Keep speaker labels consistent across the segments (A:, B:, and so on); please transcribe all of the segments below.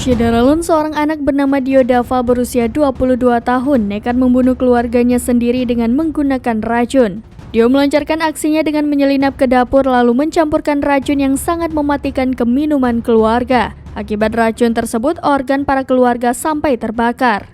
A: Syederalun, seorang anak bernama Dio Dava berusia 22 tahun nekat membunuh keluarganya sendiri dengan menggunakan racun. Dio melancarkan aksinya dengan menyelinap ke dapur lalu mencampurkan racun yang sangat mematikan ke minuman keluarga. Akibat racun tersebut, organ para keluarga sampai terbakar.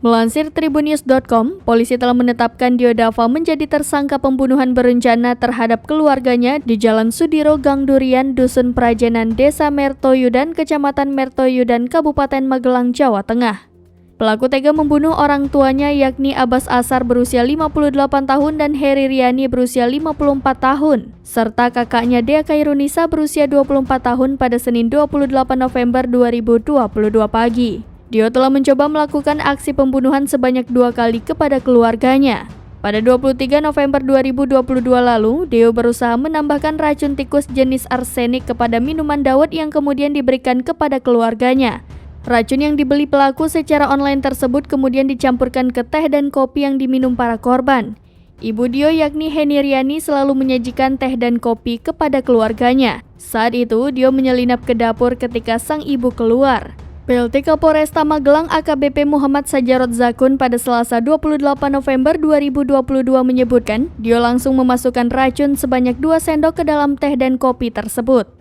A: Melansir tribunnews.com, polisi telah menetapkan Dio Dava menjadi tersangka pembunuhan berencana terhadap keluarganya di Jalan Sudiro Gang Durian, Dusun Prajenan, Desa Mertoyudan, Kecamatan Mertoyudan, Kabupaten Magelang, Jawa Tengah. Pelaku tega membunuh orang tuanya yakni Abbas Asar berusia 58 tahun dan Heri Riani berusia 54 tahun, serta kakaknya Dea Kairunisa berusia 24 tahun pada Senin 28 November 2022 pagi. Dio telah mencoba melakukan aksi pembunuhan sebanyak 2 kali kepada keluarganya. Pada 23 November 2022 lalu, Dio berusaha menambahkan racun tikus jenis arsenik kepada minuman dawet yang kemudian diberikan kepada keluarganya. Racun yang dibeli pelaku secara online tersebut kemudian dicampurkan ke teh dan kopi yang diminum para korban. Ibu Dio yakni Heni Riani selalu menyajikan teh dan kopi kepada keluarganya. Saat itu, Dio menyelinap ke dapur ketika sang ibu keluar. PLT Kapolresta Magelang AKBP Muhammad Sajarot Zakun pada Selasa 28 November 2022 menyebutkan Dio langsung memasukkan racun sebanyak 2 sendok ke dalam teh dan kopi tersebut.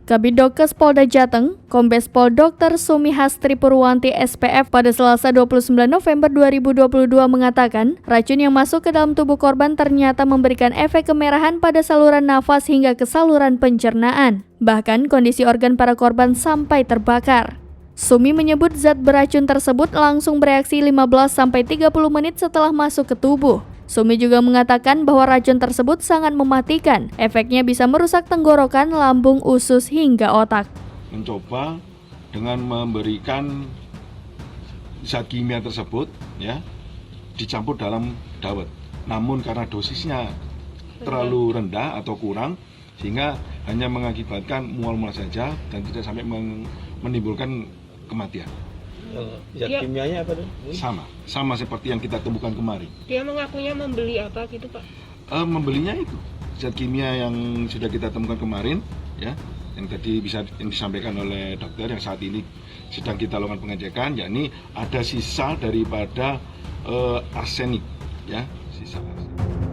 A: Kabid Dokes Polda Jateng, Kombes Pol Dr. Sumi Hastri Purwanti SPF pada Selasa 29 November 2022 mengatakan racun yang masuk ke dalam tubuh korban ternyata memberikan efek kemerahan pada saluran nafas hingga ke saluran pencernaan. Bahkan kondisi organ para korban sampai terbakar. Sumi menyebut zat beracun tersebut langsung bereaksi 15-30 menit setelah masuk ke tubuh. Sumi juga mengatakan bahwa racun tersebut sangat mematikan. Efeknya bisa merusak tenggorokan, lambung, usus, hingga otak.
B: Mencoba dengan memberikan zat kimia tersebut dicampur dalam dawet. Namun karena dosisnya terlalu rendah atau kurang, sehingga hanya mengakibatkan mual-mual saja dan tidak sampai menimbulkan kematian.
C: Zat kimianya apa tuh?
B: Sama seperti yang kita temukan kemarin.
D: Dia mengakunya membeli apa gitu, Pak?
B: Membelinya itu zat kimia yang sudah kita temukan kemarin, yang tadi yang disampaikan oleh dokter yang saat ini sedang kita lakukan pengecekan, yakni ada sisa daripada arsenik, sisa arsenik.